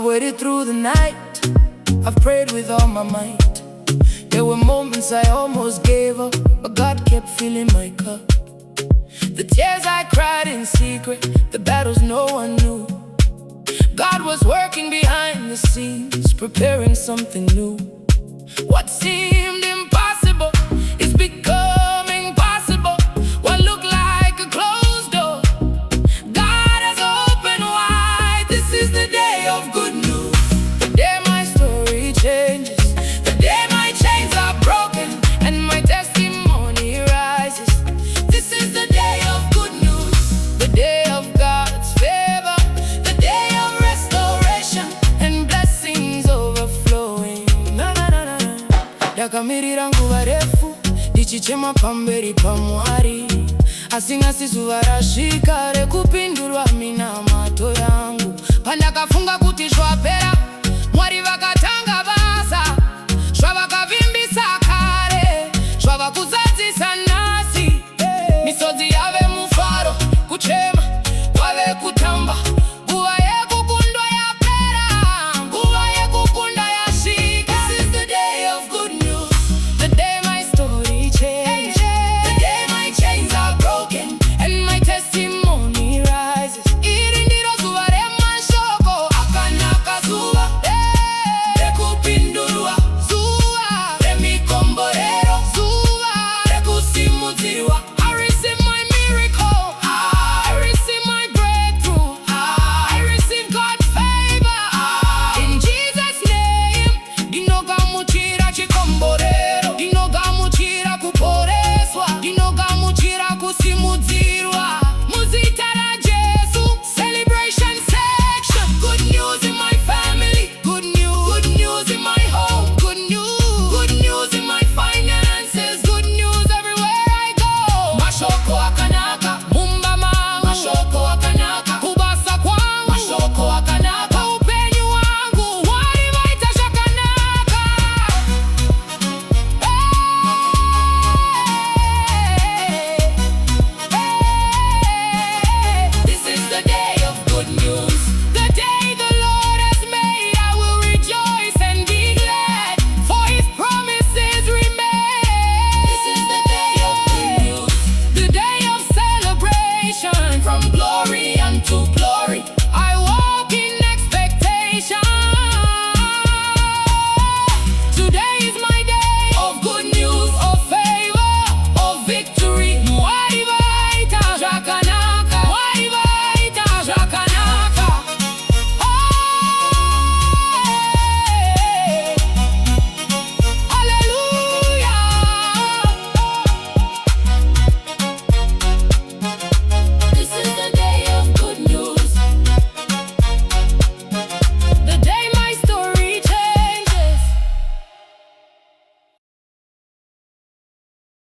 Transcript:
waited through the night, I've prayed with all my might. There were moments I almost gave up, but God kept filling my cup. The tears I cried in secret, the battles no one knew. God was working behind the scenes, preparing something new. What seemed impossible is becoming possible. What looked like a closed door, God has opened wide. This is the day of good news. The day my story changes, the day my chains are broken and my testimony rises. This is the day of good news, the day of God's favor, the day of restoration and blessings overflowing. Ndakamirira nguva refu, ndichichema pamberi pa Mwari. Asingasi zuva rasvika rekupindurwa minamato yangu. Pandakafunga kuti zvapera, Mwari vakatanga basa. Zvavakavimbisa kare, zvavakuzadzisa nhasi. Misodzi yave mufaro, kuchema kwave kutamba. Nguva yekukundwa yapera, nguva yekukunda yasvika. This is the day of good news, the day my story changes, the day my chains are broken and my testimony rises. Iri ndiro zuva remashoko, Akanaka Zuva, rekupindurwa, Zuva, remikomborero, Zuva, rekusimudzirwa. I receive my miracle, I receive my breakthrough, I receive God's favor. In Jesus' name, ndinogamuchira chikomborero, ndinogamuchira kuporeswa, ndinogamuchira kusimudzirwa. Muzita raJesu, celebration section. Good news in my family, good news in my home, good news in my finances, good news everywhere I go. Mashoko